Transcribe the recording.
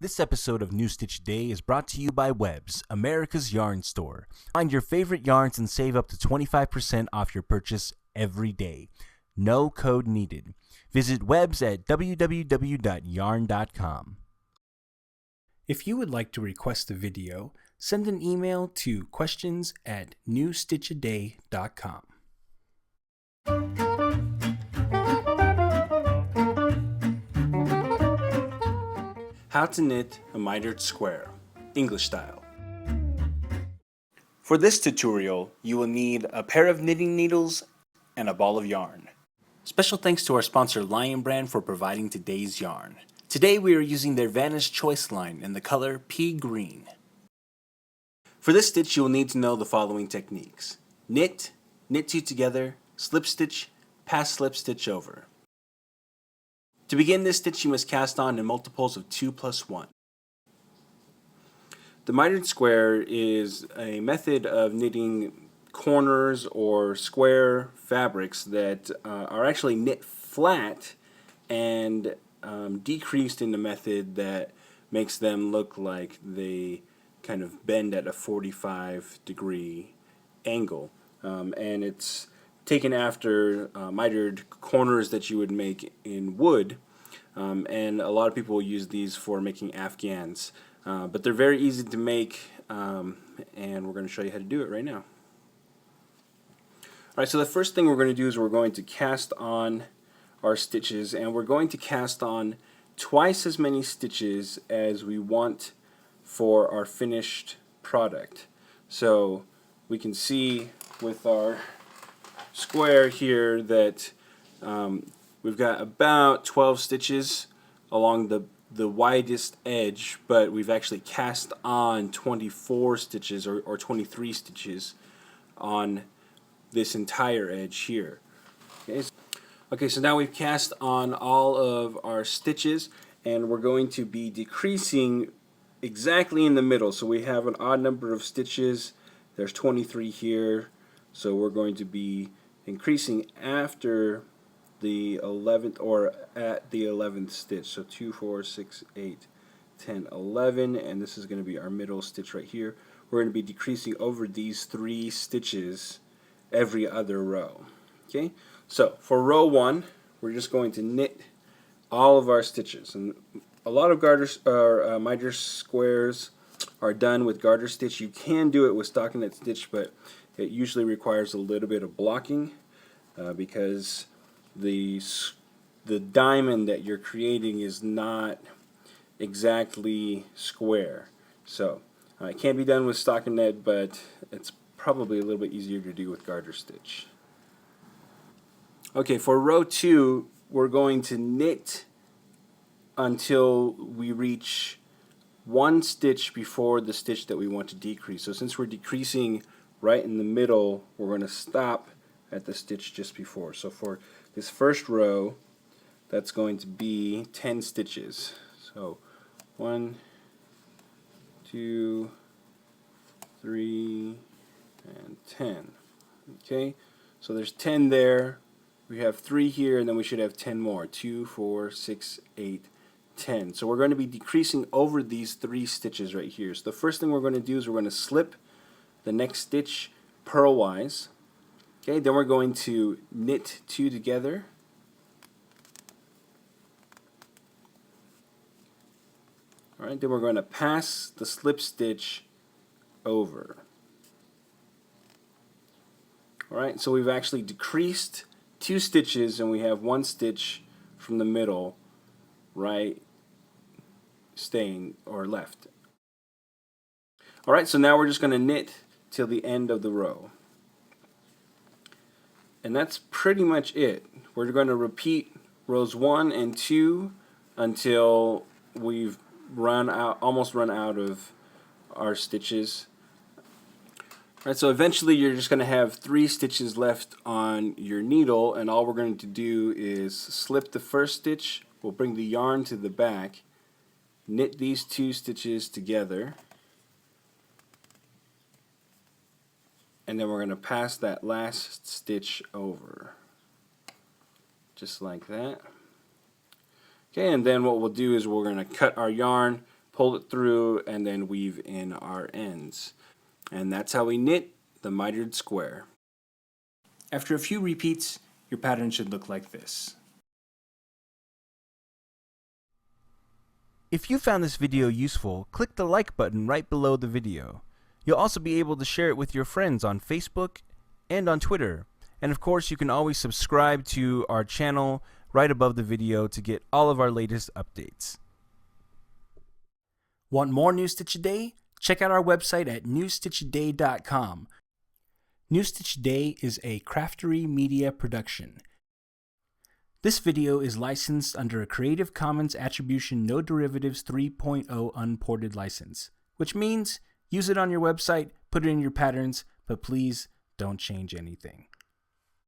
This episode of New Stitch Day is brought to you by Webs, America's yarn store. Find your favorite yarns and save up to 25% off your purchase every day. No code needed. Visit Webs at www.yarn.com. If you would like to request a video, send an email to questions@newstitchaday.com. How to knit a mitered square, English style. For this tutorial, you will need a pair of knitting needles and a ball of yarn. Special thanks to our sponsor Lion Brand for providing today's yarn. Today we are using their Vanish Choice line in the color pea green. For this stitch you will need to know the following techniques. Knit, knit two together, slip stitch, pass slip stitch over. To begin this stitch you must cast on in multiples of 2 plus 1. The mitered square is a method of knitting corners or square fabrics that are actually knit flat and decreased in a method that makes them look like they kind of bend at a 45-degree angle. And it's taken after mitered corners that you would make in wood, and a lot of people use these for making afghans, but they're very easy to make, and we're going to show you how to do it right now. Alright, so the first thing we're going to do is we're going to cast on our stitches, and we're going to cast on twice as many stitches as we want for our finished product. So we can see with our square here that we've got about 12 stitches along the widest edge, but we've actually cast on 24 stitches or 23 stitches on this entire edge here. Okay, so now we've cast on all of our stitches, and we're going to be decreasing exactly in the middle. So we have an odd number of stitches. There's 23 here, so we're going to be increasing after the 11th or at the 11th stitch. So 2, 4, 6, 8, 10, 11, and this is going to be our middle stitch right here. We're going to be decreasing over these 3 stitches every other row. Okay, so for row 1 we're just going to knit all of our stitches, and a lot of garters or miter squares are done with garter stitch. You can do it with stockinette stitch, but it usually requires a little bit of blocking because the diamond that you're creating is not exactly square. So it can be done with stockinette, but it's probably a little bit easier to do with garter stitch. Okay, for row 2 we're going to knit until we reach 1 stitch before the stitch that we want to decrease. So since we're decreasing right in the middle, we're going to stop at the stitch just before. So for this first row, that's going to be 10 stitches. So 1, 2, 3, and 10. Okay, so there's 10 there. We have 3 here, and then we should have 10 more. 2, 4, 6, 8, 10. So we're going to be decreasing over these 3 stitches right here. So the first thing we're going to do is we're going to slip the next stitch purlwise. Okay, then we're going to knit 2 together. Alright, then we're going to pass the slip stitch over. Alright, so we've actually decreased 2 stitches, and we have 1 stitch from the middle right staying or left. Alright, so now we're just going to knit till the end of the row. And that's pretty much it. We're going to repeat rows 1 and 2 until we've almost run out of our stitches. Alright, so eventually you're just going to have 3 stitches left on your needle, and all we're going to do is slip the first stitch. We'll bring the yarn to the back, knit these 2 stitches together, and then we're going to pass that last stitch over, just like that. Okay, and then what we'll do is we're going to cut our yarn, pull it through, and then weave in our ends. And that's how we knit the mitered square. After a few repeats, your pattern should look like this. If you found this video useful, click the like button right below the video. You'll also be able to share it with your friends on Facebook and on Twitter. And of course, you can always subscribe to our channel right above the video to get all of our latest updates. Want more New Stitch a Day? Check out our website at newstitchaday.com. New Stitch a Day is a Craftery Media production. This video is licensed under a Creative Commons Attribution No Derivatives 3.0 unported license, which means use it on your website, put it in your patterns, but please don't change anything.